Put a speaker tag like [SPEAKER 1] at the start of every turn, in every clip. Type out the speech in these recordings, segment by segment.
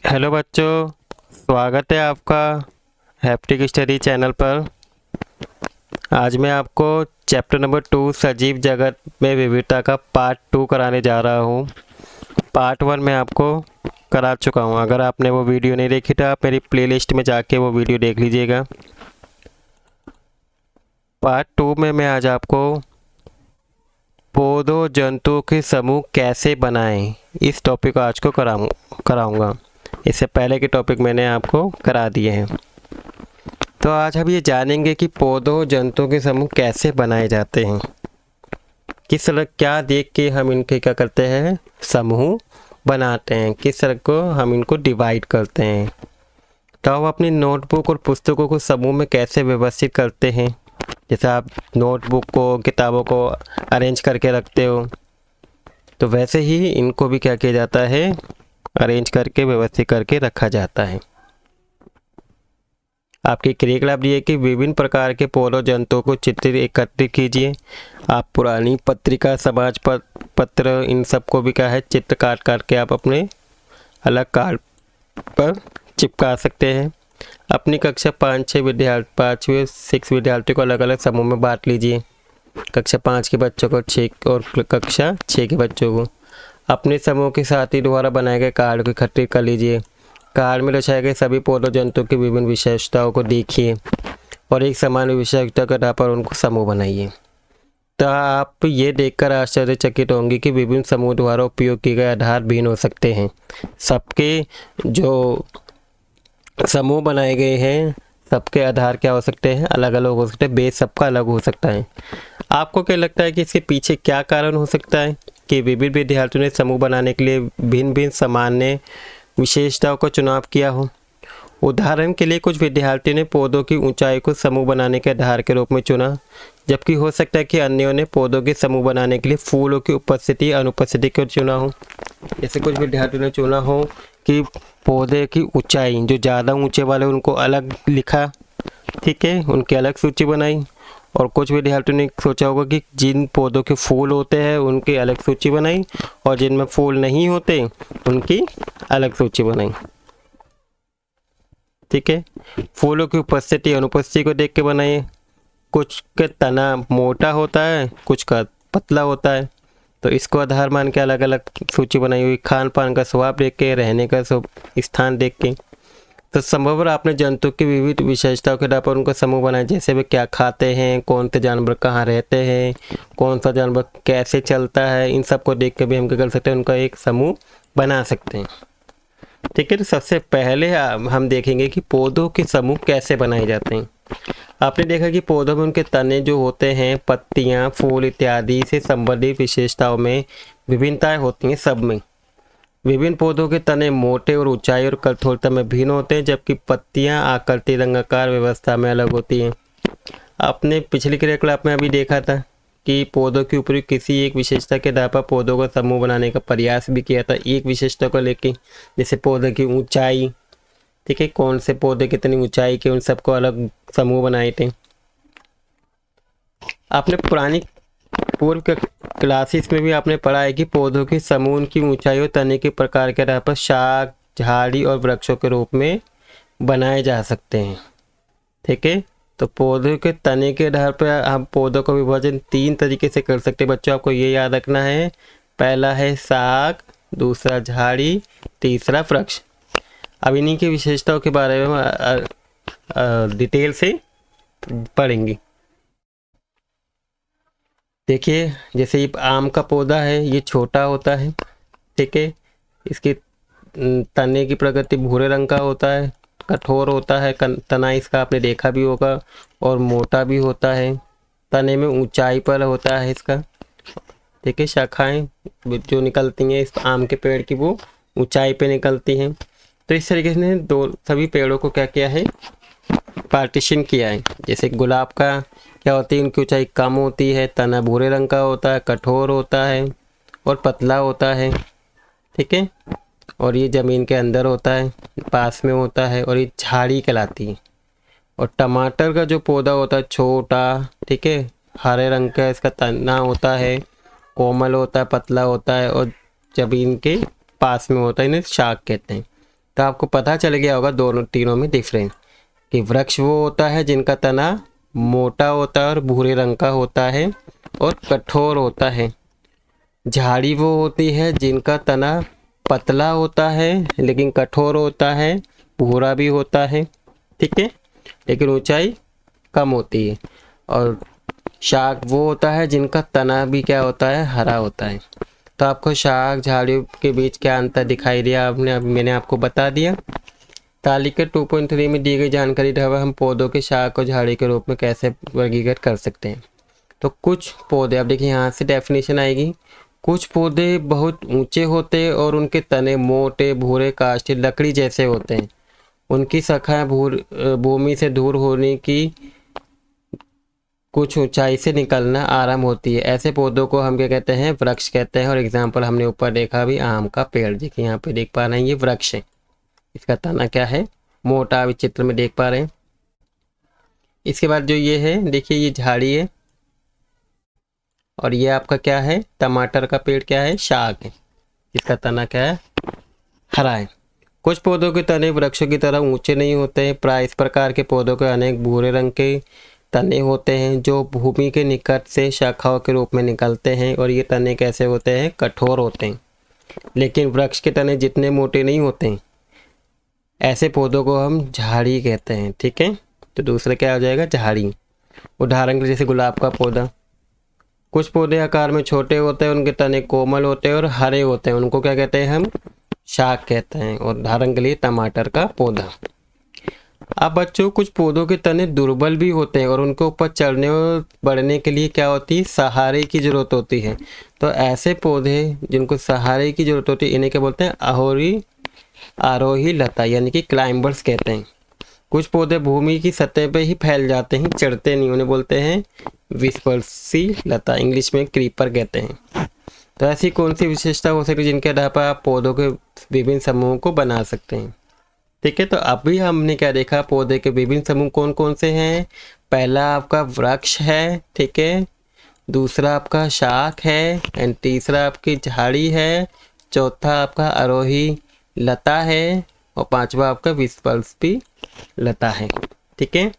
[SPEAKER 1] Hello बच्चों, स्वागत है आपका हैप्टिक स्टडी चैनल पर। आज मैं आपको चैप्टर नंबर 2 सजीव जगत में विविधता का पार्ट 2 कराने जा रहा हूँ। पार्ट 1 मैं आपको करा चुका हूँ। अगर आपने वो वीडियो नहीं देखी तो आप मेरी प्लेलिस्ट में जाके वो वीडियो देख लीजिएगा। पार्ट 2 में मैं आज आपको पौधों जंतुओं के समूह कैसे बनाएं इस टॉपिक को आज को कराऊंगा। इससे पहले के टॉपिक मैंने आपको करा दिए हैं। तो आज हम ये जानेंगे कि पौधों जंतुओं के समूह कैसे बनाए जाते हैं, किस तरह क्या देख के हम इनके क्या करते हैं समूह बनाते हैं, किस तरह को हम इनको डिवाइड करते हैं। तो आप अपनी नोटबुक और पुस्तकों को समूह में कैसे व्यवस्थित करते हैं। जैसे आप नोटबुक को किताबों को अरेंज करके रखते हो, तो वैसे ही इनको भी क्या किया जाता है, अरेंज करके व्यवस्थित करके रखा जाता है। आपकी क्रियाकलाप ये है कि विभिन्न प्रकार के पौधों जंतुओं को चित्र एकत्रित कीजिए। आप पुरानी पत्रिका, समाज पत्र, इन सबको भी क्या है चित्र काट के आप अपने अलग कार्ड पर चिपका सकते हैं। अपनी कक्षा 5-6 विद्यार्थी 5-6 विद्यार्थियों को अलग अलग समूह में बांट लीजिए। कक्षा 5 के बच्चों को 6 और कक्षा 6 के बच्चों को। अपने समूह के साथी द्वारा बनाए गए कार्ड को इकट्ठित कर लीजिए। कार्ड में दर्शाए गए सभी पौधों जंतुओं की विभिन्न विशेषताओं को देखिए और एक समान विशेषता के आधार पर उनको समूह बनाइए। तो आप ये देखकर आश्चर्यचकित होंगे कि विभिन्न समूह द्वारा उपयोग किए गए आधार भिन्न हो सकते हैं। सबके जो समूह बनाए गए हैं सबके आधार क्या हो सकते हैं, अलग अलग हो सकते हैं, बेस सबका अलग हो सकता है। आपको क्या लगता है कि इसके पीछे क्या कारण हो सकता है कि विभिन्न विद्यार्थियों ने समूह बनाने के लिए भिन्न भिन्न सामान्य विशेषताओं का चुनाव किया हो। उदाहरण के लिए कुछ विद्यार्थियों ने पौधों की ऊंचाई को समूह बनाने के आधार के रूप में चुना, जबकि हो सकता है कि अन्यों ने पौधों के समूह बनाने के लिए फूलों की उपस्थिति अनुपस्थिति को चुना हो। जैसे कुछ विद्यार्थियों ने चुना हो कि पौधे की ऊंचाई जो ज़्यादा ऊंचे वाले उनको अलग लिखा, ठीक है, उनकी अलग सूची बनाई। और कुछ विद्यार्थियों ने सोचा होगा कि जिन पौधों के फूल होते हैं उनकी अलग सूची बनाई और जिनमें फूल नहीं होते उनकी अलग सूची बनाई, ठीक है। फूलों की उपस्थिति अनुपस्थिति को देख के बनाइए। कुछ का तना मोटा होता है, कुछ का पतला होता है, तो इसको आधार मान के अलग अलग सूची बनाई हुई। खान पान का स्वभाव देख के, रहने का स्थान देख के। तो संभव आपने जंतु की विविध विशेषताओं के आधार पर उनका समूह बनाया। जैसे वे क्या खाते हैं, कौन से जानवर कहाँ रहते हैं, कौन सा जानवर कैसे चलता है, इन सब को देख के भी हम क्या कर सकते हैं, उनका एक समूह बना सकते हैं, ठीक है। तो सबसे पहले हम देखेंगे कि पौधों के समूह कैसे बनाए जाते हैं। आपने देखा कि पौधों में उनके तने जो होते हैं, पत्तियां, फूल इत्यादि से संबंधित विशेषताओं में विभिन्नताएं होती हैं। सब में विभिन्न पौधों के तने मोटे और ऊंचाई और कठोरता में भिन्न होते हैं, जबकि पत्तियां आकृति, रंगाकार व्यवस्था में अलग होती हैं। आपने पिछली क्रियाकलाप में अभी देखा था कि पौधों के ऊपर किसी एक विशेषता के आधार पर पौधों का समूह बनाने का प्रयास भी किया था, एक विशेषता को लेके। जैसे पौधे की ऊंचाई, ठीक है, कौन से पौधे कितनी ऊंचाई के, उन सबको अलग समूह बनाए थे। आपने पुरानी पूर्व के क्लासेस में भी आपने पढ़ा है कि पौधों के समूह की ऊंचाई और तने के प्रकार के आधार पर शाख, झाड़ी और वृक्षों के रूप में बनाए जा सकते हैं, ठीक है। तो पौधों के तने के आधार पर हम पौधों का विभाजन 3 तरीके से कर सकते हैं। बच्चों आपको ये याद रखना है, पहला है शाख, दूसरा झाड़ी, तीसरा वृक्ष। अब इन्हीं की विशेषताओं के बारे में डिटेल से पढ़ेंगे। देखिए, जैसे ये आम का पौधा है, ये छोटा होता है, ठीक है। इसके तने की प्रकृति भूरे रंग का होता है, कठोर होता है तना इसका, आपने देखा भी होगा, और मोटा भी होता है। तने में ऊंचाई पर होता है इसका, ठीक है। शाखाएं जो निकलती हैं इस आम के पेड़ की वो ऊंचाई पे निकलती हैं। तो इस तरीके से सभी पेड़ों को क्या किया है, पार्टीशन किया है। जैसे गुलाब का क्या होती है, उनकी ऊंचाई कम होती है, तना भूरे रंग का होता है, कठोर होता है और पतला होता है, ठीक है। और ये ज़मीन के अंदर होता है, पास में होता है, और ये झाड़ी कहलाती है। और टमाटर का जो पौधा होता है छोटा, ठीक है, हरे रंग का इसका तना होता है, कोमल होता है, पतला होता है और ज़मीन के पास में होता है, इन्हें शाक कहते हैं। तो आपको पता चल गया होगा दोनों तीनों में डिफरेंस, कि वृक्ष वो होता है जिनका तना मोटा होता है और भूरे रंग का होता है और कठोर होता है। झाड़ी वो होती है जिनका तना पतला होता है लेकिन कठोर होता है, भूरा भी होता है, ठीक है, लेकिन ऊंचाई कम होती है। और शाक वो होता है जिनका तना भी क्या होता है, हरा होता है। तो आपको शाक झाड़ियों के बीच क्या अंतर दिखाई दिया मैंने आपको बता दिया। तालिका 2.3 में दी गई जानकारी ढाबा हम पौधों के शाक और झाड़ी के रूप में कैसे वर्गीकृत कर सकते हैं। तो कुछ पौधे, अब देखिए यहाँ से डेफिनेशन आएगी। कुछ पौधे बहुत ऊंचे होते हैं और उनके तने मोटे भूरे काष्ठी लकड़ी जैसे होते हैं। उनकी शाखाएं भूमि से दूर होने की कुछ ऊंचाई से निकलना आराम होती है। ऐसे पौधों को हम क्या कहते हैं, वृक्ष कहते हैं। और एग्जाम्पल हमने ऊपर देखा भी, आम का पेड़, देखिए यहाँ पे देख पा रहे हैं ये वृक्ष है। इसका तना क्या है, मोटा, अभी चित्र में देख पा रहे हैं। इसके बाद जो ये है, देखिए ये झाड़ी है और ये आपका क्या है, टमाटर का पेड़ क्या है, शाक है। इसका तना क्या है, हरा है। कुछ पौधों के तने वृक्षों की तरह ऊंचे नहीं होते हैं। प्राय इस प्रकार के पौधों के अनेक भूरे रंग के तने होते हैं जो भूमि के निकट से शाखाओं के रूप में निकलते हैं। और ये तने कैसे होते हैं, कठोर होते हैं। लेकिन वृक्ष के तने जितने मोटे नहीं होते हैं। ऐसे पौधों को हम झाड़ी कहते हैं, ठीक है। तो दूसरा क्या हो जाएगा, झाड़ी। उदाहरण के लिए जैसे गुलाब का पौधा। कुछ पौधे आकार में छोटे होते हैं, उनके तने कोमल होते हैं और हरे होते हैं, उनको क्या कहते हैं, हम शाक कहते हैं। और उदाहरण के लिए टमाटर का पौधा। अब बच्चों, कुछ पौधों के तने दुर्बल भी होते हैं और उनके ऊपर चढ़ने और बढ़ने के लिए क्या होती है, सहारे की जरूरत होती है। तो ऐसे पौधे जिनको सहारे की जरूरत होती है, इन्हें क्या बोलते हैं, आरोही लता, यानी कि क्लाइंबर्स कहते हैं। कुछ पौधे भूमि की सतह पे ही फैल जाते हैं, चढ़ते नहीं, उन्हें बोलते हैं विस्पर्शी लता, इंग्लिश में क्रीपर कहते हैं। तो ऐसी कौन सी विशेषता हो सकती है जिनके आधार पर आप पौधों के विभिन्न समूहों को बना सकते हैं, ठीक है। तो अभी हमने क्या देखा, पौधे के विभिन्न समूह कौन कौन से हैं। पहला आपका वृक्ष है, ठीक है। दूसरा आपका शाक है, एंड तीसरा आपकी झाड़ी है। चौथा आपका आरोही लता है और पांचवा आपका विस्पर्शी लता है, ठीक है।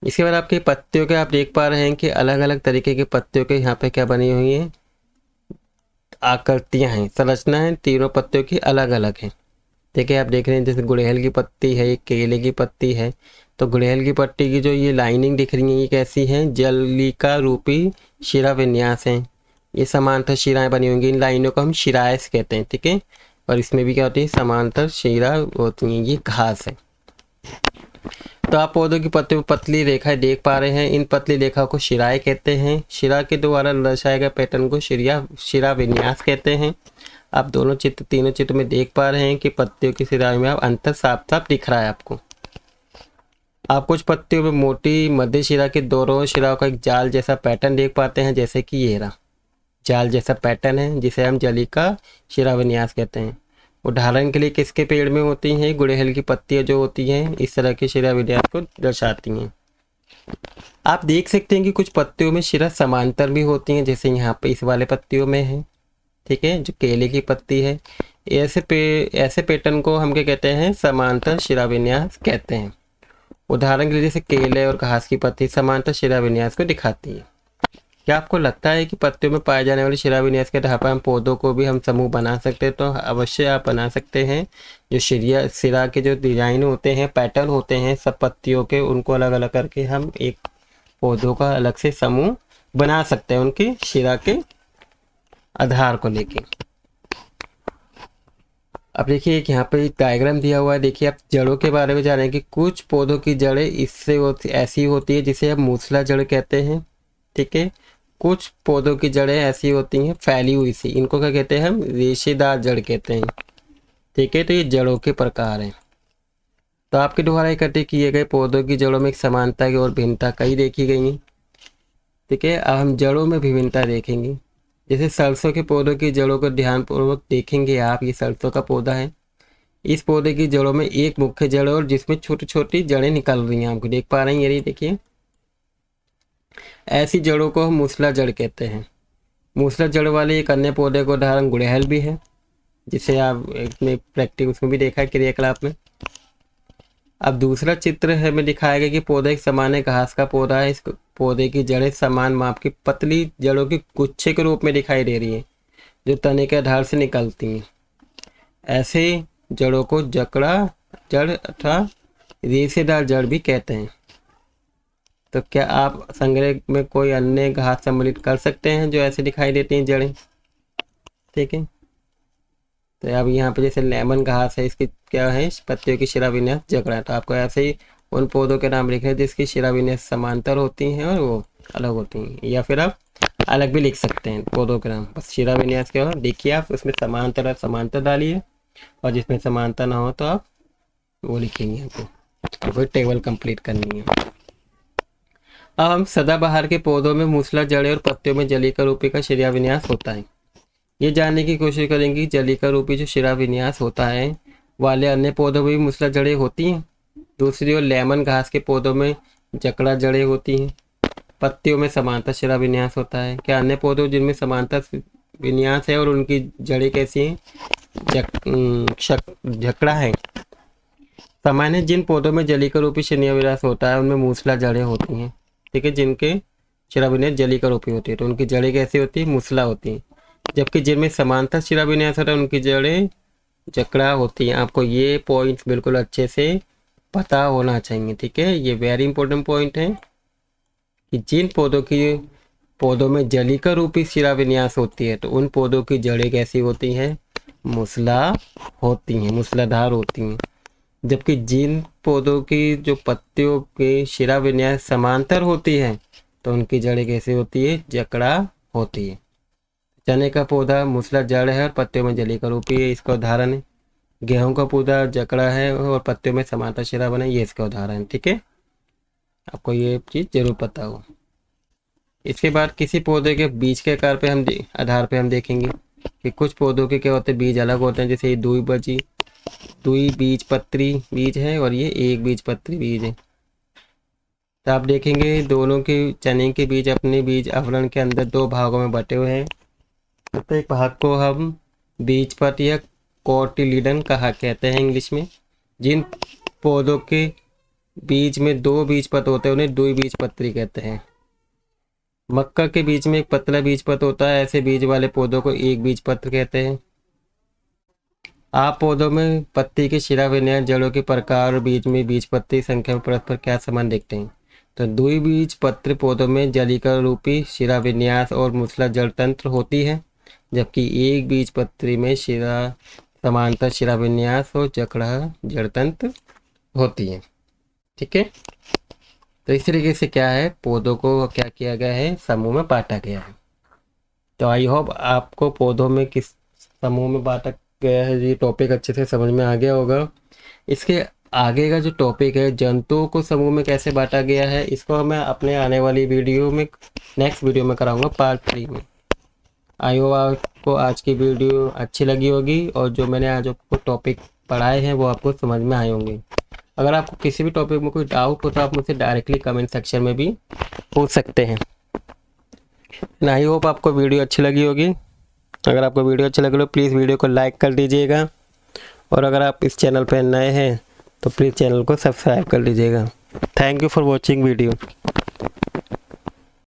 [SPEAKER 1] इसके बाद आपके पत्तियों के आप देख पा रहे हैं कि अलग अलग तरीके के पत्तियों के यहाँ पे क्या बनी हुई हैं, आकृतियाँ हैं, संरचना है, तीनों पत्तियों की अलग अलग है, ठीक है। आप देख रहे हैं जैसे गुड़हल की पत्ती है, एक केले की पत्ती है। तो गुड़हल की पत्ती की जो ये लाइनिंग दिख रही है, ये कैसी है, जलिका रूपी शिरा विन्यास है। ये समांतर शिराएं बनी होंगी, इन लाइनों को हम शिराएस कहते हैं, ठीक है। और इसमें भी क्या होती है, समांतर शिरा होती हैं, ये घास है। तो आप पौधों की पत्तियों पर पतली रेखाएं देख पा रहे हैं। इन पतली रेखा को शिराएं कहते हैं। शिरा के द्वारा दर्शाए गए पैटर्न को शिरा विन्यास कहते हैं। आप तीनों चित्र में देख पा रहे हैं कि पत्तियों की शिराओं में आप अंतर साफ साफ दिख रहा है आपको। आप कुछ पत्तियों में मोटी मध्य शिरा के दोनों शिराओं का एक जाल जैसा पैटर्न देख पाते हैं, जैसे कि ये रहा जाल जैसा पैटर्न है, जिसे हम जलिका शिरा विन्यास कहते हैं। उदाहरण के लिए किसके पेड़ में होती हैं, गुड़हल की पत्तियां जो होती हैं, इस तरह के शिरा विन्यास को दर्शाती हैं। आप देख सकते हैं कि कुछ पत्तियों में शिरा समांतर भी होती हैं, जैसे यहाँ पे इस वाले पत्तियों में है, ठीक है, जो केले की पत्ती है। ऐसे पैटर्न को हम क्या कहते हैं, समांतर शिरा विन्यास कहते हैं। उदाहरण के लिए जैसे केले और घास की पत्ती समांतर शिरा विन्यास को दिखाती है। क्या आपको लगता है कि पत्तियों में पाए जाने वाले शिरा विन्यास के आधार पर हम पौधों को भी हम समूह बना सकते हैं? तो अवश्य आप बना सकते हैं। जो शिरा के जो डिजाइन होते हैं, पैटर्न होते हैं सब पत्तियों के, उनको अलग अलग करके हम एक पौधों का अलग से समूह बना सकते हैं, उनके शिरा के आधार को लेके। अब देखिए एक यहाँ पे डायग्राम दिया हुआ है। देखिए आप जड़ों के बारे में जानें कि कुछ पौधों की जड़ें ऐसी होती है जिसे हम मूसला जड़ कहते हैं, ठीक है। कुछ पौधों की जड़ें ऐसी होती हैं फैली हुई सी, इनको क्या कहते हैं, हम रेशेदार जड़ कहते हैं, ठीक है। तो ये जड़ों के प्रकार हैं। तो आपके द्वारा इकट्ठे किए गए पौधों की जड़ों में एक समानता की और भिन्नता कई देखी गई हैं, ठीक है। अब हम जड़ों में विभिन्नता देखेंगे। जैसे सरसों के पौधों की जड़ों को ध्यानपूर्वक देखेंगे आप। ये सरसों का पौधा है। इस पौधे की जड़ों में एक मुख्य जड़ और जिसमें छोटी छोटी जड़ें निकल रही हैं, आपको देख पा रहे हैं, ये देखिए। ऐसी जड़ों को हम मूसला जड़ कहते हैं। मूसला जड़ वाले एक अन्य पौधे का उदाहरण गुड़हल भी है। जिसे आप इसमें प्रैक्टिस उसमें भी देखा है क्रियाकलाप में। अब दूसरा चित्र है में दिखाया गया कि पौधा एक सामान्य घास का पौधा है। इस पौधे की जड़ें समान माप की पतली जड़ों की गुच्छे के रूप में दिखाई दे रही है जो तने के आधार से निकलती हैं। ऐसे जड़ों को जकड़ा जड़ अथवा रेशेदार जड़ भी कहते हैं। तो क्या आप संग्रह में कोई अन्य घास सम्मिलित कर सकते हैं जो ऐसे दिखाई देती हैं जड़ें? ठीक है, तो अब यहाँ पे जैसे लेमन घास है, इसकी क्या है, पत्तियों की शिराविन्यास जकड़ा है। तो आपको ऐसे ही उन पौधों के नाम लिखने हैं जिसकी शिराविन्यास समांतर होती हैं और वो अलग होती हैं, या फिर आप अलग भी लिख सकते हैं पौधों के नाम। बस शिराविन्यास क्या हो देखिए, आप उसमें समांतर समांतर डालिए और जिसमें समानता ना हो तो आप वो लिखेंगे आपको, कोई टेबल कंप्लीट करनी है। अब हम सदाबहार के पौधों में मूसला जड़ें और पत्तियों में जलीका रूपी का शिराविन्यास होता है। ये जानने की कोशिश करेंगे जलीका रूपी जो शिराविन्यास होता है वाले अन्य पौधों में भी मूसला जड़ें होती हैं। दूसरी ओर लेमन घास के पौधों में जकड़ा जड़ें होती हैं। पत्तियों में समांतर शिराविन्यास होता है। क्या अन्य पौधों जिनमें समांतर विन्यास है और उनकी जड़ें कैसी हैं? जकड़ा है। सामान्य जिन पौधों में जलीका रूपी शिराविन्यास होता है उनमें मूसला जड़ें होती हैं। ठीक है, जिनके शिराविन्यास जलीका रूपी होती है तो उनकी जड़ें कैसी होती है? मूसला होती हैं। जबकि जिनमें समांतर शिराविन्यास होता है उनकी जड़ें जकड़ा होती हैं। आपको ये पॉइंट्स बिल्कुल अच्छे से पता होना चाहिए। ठीक है, ये वेरी इंपॉर्टेंट पॉइंट है कि जिन पौधों में जलीका रूपी शिराविन्यास होती है तो उन पौधों की जड़ें कैसी होती हैं? मूसला होती हैं, मूसलाधार होती हैं। जबकि जिन पौधों की जो पत्तियों के शिराविन्यास समांतर होती है तो उनकी जड़ें कैसी होती है? जकड़ा होती है। चने का पौधा मूसला जड़ है और पत्तियों में जलीका रूपी है, इसका उदाहरण है। गेहूं का पौधा जकड़ा है और पत्तियों में समांतर शिरा बना, ये इसका उदाहरण है। ठीक है, आपको ये चीज़ जरूर पता हो। इसके बाद किसी पौधे के बीज के आकार पे आधार पे हम देखेंगे कि कुछ पौधों के क्या होते हैं, बीज अलग होते हैं। जैसे ये दुई बीज पत्री बीज है और ये एक बीज पत्री बीज है। तो आप देखेंगे दोनों के चने के बीज अपने बीज आवरण के अंदर दो भागों में बटे हुए हैं। प्रत्येक भाग को हम बीजपत्र या कोटिलीडन कहा कहते हैं इंग्लिश में। जिन पौधों के बीज में दो बीजपत्र होते हैं उन्हें द्विबीजपत्री कहते हैं। मक्का के बीज में एक पतला बीजपत्र होता है, ऐसे बीज वाले पौधों को एक बीजपत्र कहते हैं। आप पौधों में पत्ती के शिराविन्यास, जड़ों के प्रकार और बीज में बीजपत्री संख्या में परस्पर क्या संबंध देखते हैं? तो द्विबीजपत्री पौधों में जलीका रूपी शिराविन्यास और मूसला जड़ तंत्र होती है, जबकि एक बीजपत्री में समांतर शिराविन्यास और जकड़ा जड़ तंत्र होती है। ठीक है, तो इस तरीके से क्या है, पौधों को क्या किया गया है? समूह में बांटा गया है। तो आई होप आपको पौधों में किस समूह में बांटा गया है ये टॉपिक अच्छे से समझ में आ गया होगा। इसके आगे का जो टॉपिक है जंतुओं को समूह में कैसे बांटा गया है, इसको मैं अपने आने वाली वीडियो में नेक्स्ट वीडियो में कराऊंगा पार्ट 3 में। आई होप आपको आज की वीडियो अच्छी लगी होगी और जो मैंने आज आपको टॉपिक पढ़ाए हैं वो आपको समझ में आए होंगे। अगर आपको किसी भी टॉपिक में कोई डाउट हो तो आप मुझसे डायरेक्टली कमेंट सेक्शन में भी पूछ सकते हैं। आई होप आपको वीडियो अच्छी लगी होगी। अगर आपको वीडियो अच्छी लगी तो प्लीज़ वीडियो को लाइक कर दीजिएगा और अगर आप इस चैनल पर नए हैं तो प्लीज़ चैनल को सब्सक्राइब कर लीजिएगा। Thank you for watching video.